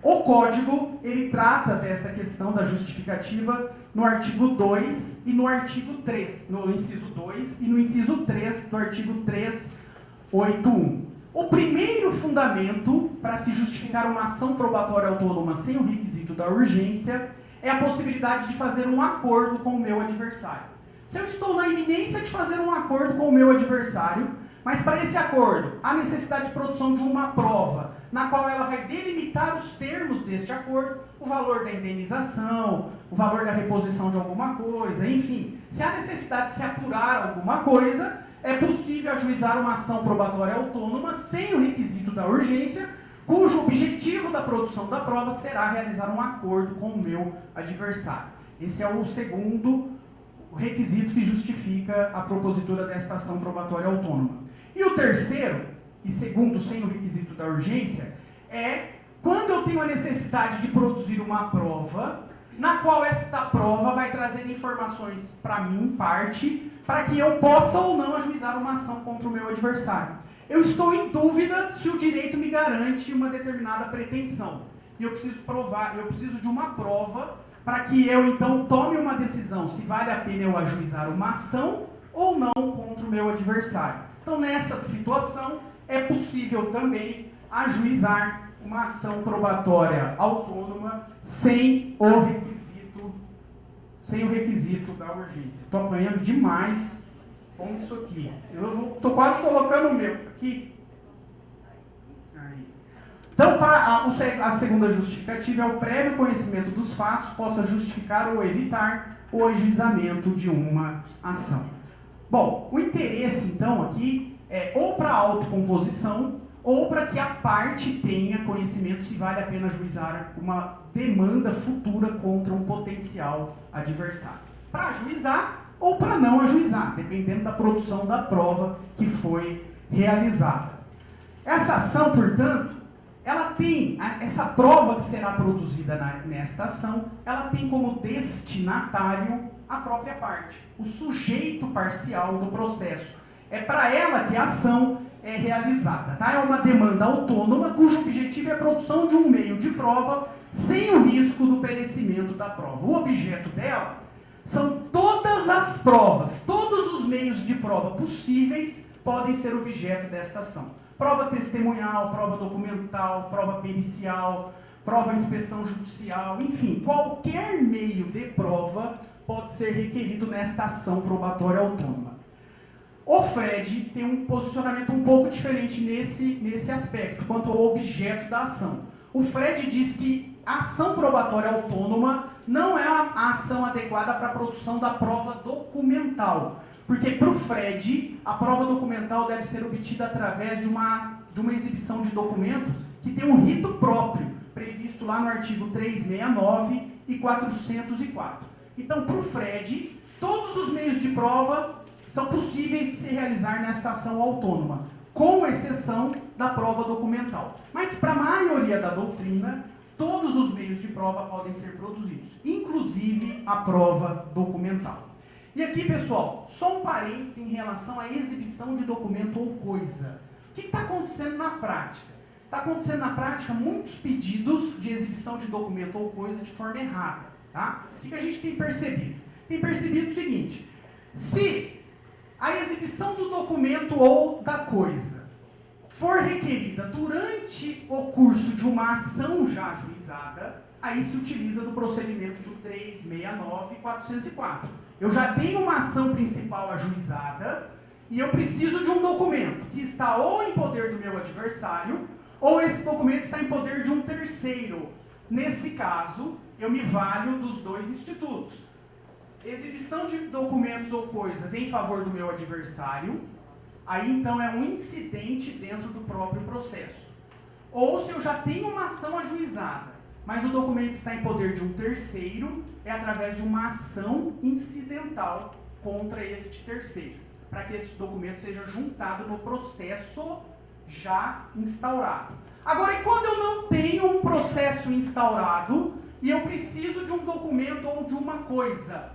O Código, ele trata desta questão da justificativa no artigo 2 e no artigo 3, no inciso 2 e no inciso 3 do artigo 381. O primeiro fundamento para se justificar uma ação probatória autônoma sem o requisito da urgência é a possibilidade de fazer um acordo com o meu adversário. Se eu estou na iminência de fazer um acordo com o meu adversário, mas para esse acordo há necessidade de produção de uma prova, na qual ela vai delimitar os termos deste acordo, o valor da indenização, o valor da reposição de alguma coisa, enfim. Se há necessidade de se apurar alguma coisa, é possível ajuizar uma ação probatória autônoma sem o requisito da urgência, cujo objetivo da produção da prova será realizar um acordo com o meu adversário. Esse é o segundo requisito que justifica a propositura desta ação probatória autônoma. E o terceiro, e segundo, sem o requisito da urgência, é quando eu tenho a necessidade de produzir uma prova, na qual esta prova vai trazer informações para mim, parte, para que eu possa ou não ajuizar uma ação contra o meu adversário. Eu estou em dúvida se o direito me garante uma determinada pretensão. E eu preciso provar, eu preciso de uma prova para que eu então tome uma decisão se vale a pena eu ajuizar uma ação ou não contra o meu adversário. Então, nessa situação, é possível também ajuizar uma ação probatória autônoma sem o requisito da urgência. Estou apanhando demais com isso aqui. Eu estou quase colocando o meu aqui. Aí. Então, para a segunda justificativa é o prévio conhecimento dos fatos possa justificar ou evitar o ajuizamento de uma ação. Bom, o interesse, então, aqui é ou para a autocomposição ou para que a parte tenha conhecimento se vale a pena ajuizar uma demanda futura contra um potencial adversário. Para ajuizar ou para não ajuizar, dependendo da produção da prova que foi realizada. Essa ação, portanto, ela tem, essa prova que será produzida nesta ação, ela tem como destinatário a própria parte, o sujeito parcial do processo. É para ela que a ação é realizada. Tá? É uma demanda autônoma cujo objetivo é a produção de um meio de prova sem o risco do perecimento da prova. O objeto dela são todas as provas, todos os meios de prova possíveis podem ser objeto desta ação. Prova testemunhal, prova documental, prova pericial, prova de inspeção judicial, enfim, qualquer meio de prova pode ser requerido nesta ação probatória autônoma. O FRED tem um posicionamento um pouco diferente nesse aspecto, quanto ao objeto da ação. O FRED diz que a ação probatória autônoma não é a ação adequada para a produção da prova documental, porque para o FRED, a prova documental deve ser obtida através de uma exibição de documentos que tem um rito próprio, previsto lá no artigo 369 e 404. Então, para o FRED, todos os meios de prova são possíveis de se realizar nesta ação autônoma, com exceção da prova documental. Mas para a maioria da doutrina, todos os meios de prova podem ser produzidos, inclusive a prova documental. E aqui, pessoal, só um parênteses em relação à exibição de documento ou coisa. O que está acontecendo na prática? Está acontecendo na prática muitos pedidos de exibição de documento ou coisa de forma errada. Tá? O que a gente tem percebido? Tem percebido o seguinte: se a exibição do documento ou da coisa for requerida durante o curso de uma ação já ajuizada, aí se utiliza do procedimento do 369 e 404. Eu já tenho uma ação principal ajuizada e eu preciso de um documento que está ou em poder do meu adversário, ou esse documento está em poder de um terceiro. Nesse caso, eu me valho dos dois institutos. Exibição de documentos ou coisas em favor do meu adversário, aí então é um incidente dentro do próprio processo. Ou se eu já tenho uma ação ajuizada, mas o documento está em poder de um terceiro, é através de uma ação incidental contra este terceiro, para que esse documento seja juntado no processo já instaurado. Agora, e quando eu não tenho um processo instaurado e eu preciso de um documento ou de uma coisa?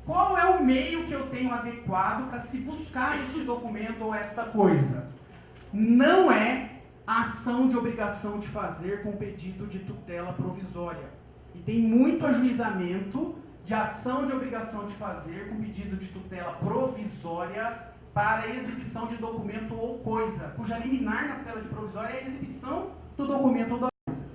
Qual é o meio que eu tenho adequado para se buscar este documento ou esta coisa? Não é a ação de obrigação de fazer com pedido de tutela provisória. E tem muito ajuizamento de ação de obrigação de fazer com pedido de tutela provisória para exibição de documento ou coisa, cuja liminar na tutela de provisória é a exibição do documento ou da coisa.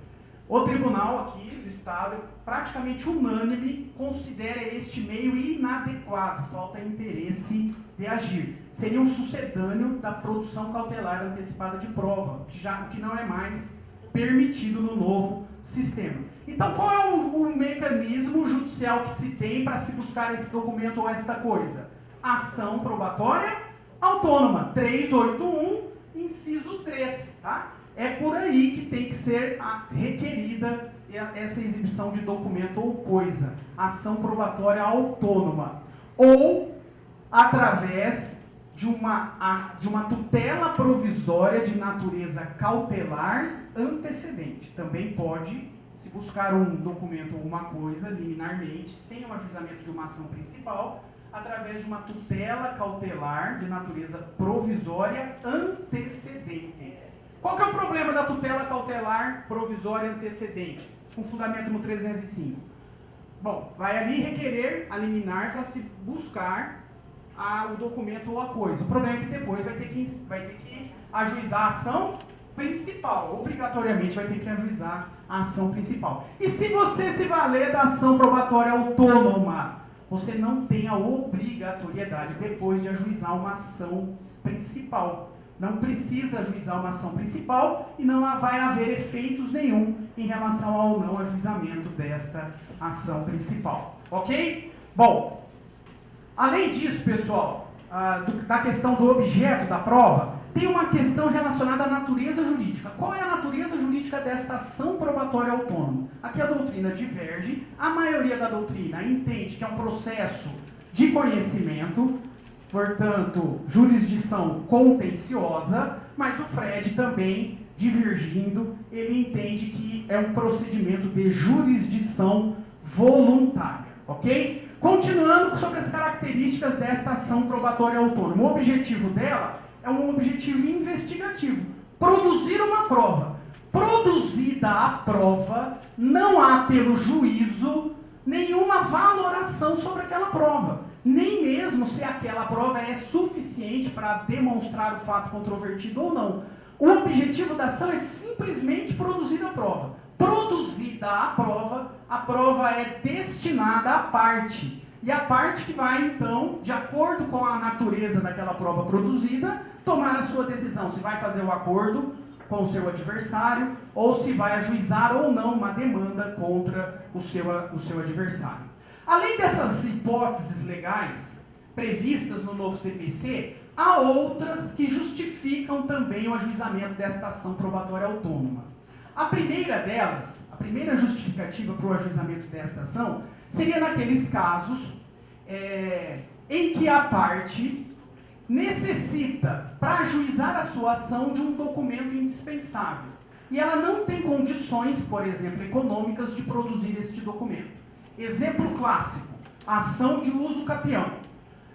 O tribunal aqui do Estado, praticamente unânime, considera este meio inadequado, falta interesse de agir. Seria um sucedâneo da produção cautelar antecipada de prova, o que não é mais permitido no novo sistema. Então, qual é o mecanismo judicial que se tem para se buscar esse documento ou esta coisa? Ação probatória autônoma, 381, inciso 3, tá? É por aí que tem que ser requerida essa exibição de documento ou coisa, ação probatória autônoma, ou através de uma tutela provisória de natureza cautelar antecedente. Também pode se buscar um documento ou uma coisa liminarmente, sem o ajuizamento de uma ação principal, através de uma tutela cautelar de natureza provisória antecedente. Qual que é o problema da tutela cautelar provisória antecedente, com fundamento no 305? Bom, vai ali requerer a liminar para se buscar o documento ou a coisa. O problema é que depois vai ter que ajuizar a ação principal. Obrigatoriamente vai ter que ajuizar a ação principal. E se você se valer da ação probatória autônoma, você não tem a obrigatoriedade depois de ajuizar uma ação principal. Não precisa ajuizar uma ação principal e não vai haver efeitos nenhum em relação ao não ajuizamento desta ação principal. Ok? Bom, além disso, pessoal, da questão do objeto da prova, tem uma questão relacionada à natureza jurídica. Qual é a natureza jurídica desta ação probatória autônoma? Aqui a doutrina diverge. A maioria da doutrina entende que é um processo de conhecimento, portanto, jurisdição contenciosa, mas o Fred também, divergindo, ele entende que é um procedimento de jurisdição voluntária, ok? Continuando sobre as características desta ação probatória autônoma, o objetivo dela é um objetivo investigativo, produzir uma prova. Produzida a prova, não há pelo juízo nenhuma valoração sobre aquela prova, nem mesmo se aquela prova é suficiente para demonstrar o fato controvertido ou não. O objetivo da ação é simplesmente produzir a prova. Produzida a prova é destinada à parte. E a parte que vai, então, de acordo com a natureza daquela prova produzida, tomar a sua decisão, se vai fazer o acordo com o seu adversário, ou se vai ajuizar ou não uma demanda contra o seu adversário. Além dessas hipóteses legais previstas no novo CPC, há outras que justificam também o ajuizamento desta ação probatória autônoma. A primeira delas, a primeira justificativa para o ajuizamento desta ação, seria naqueles casos em que a parte necessita, para ajuizar a sua ação, de um documento indispensável. E ela não tem condições, por exemplo, econômicas, de produzir este documento. Exemplo clássico, ação de uso capião.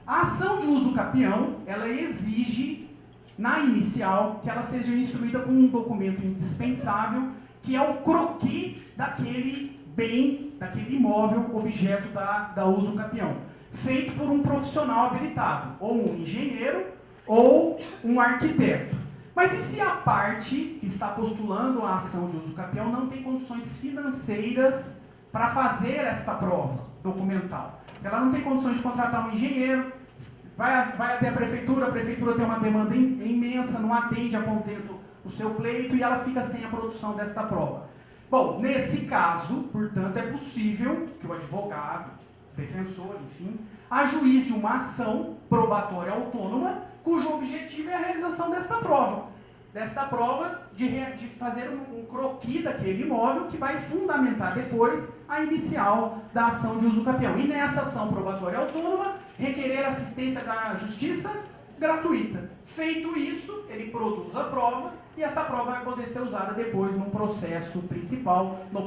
A ação de uso capião, ela exige, na inicial, que ela seja instruída com um documento indispensável, que é o croquis daquele bem, daquele imóvel, objeto da uso capião, feito por um profissional habilitado, ou um engenheiro, ou um arquiteto. Mas e se a parte que está postulando a ação de uso capião não tem condições financeiras para fazer esta prova documental? Ela não tem condições de contratar um engenheiro, vai até a prefeitura tem uma demanda imensa, não atende a contento o seu pleito e ela fica sem a produção desta prova. Bom, nesse caso, portanto, é possível que o advogado, defensor, enfim, ajuize uma ação probatória autônoma cujo objetivo é a realização desta prova. Desta prova de fazer um croquis daquele imóvel que vai fundamentar depois a inicial da ação de uso capião. E nessa ação probatória autônoma, requerer assistência da justiça gratuita. Feito isso, ele produz a prova e essa prova vai poder ser usada depois no processo principal, no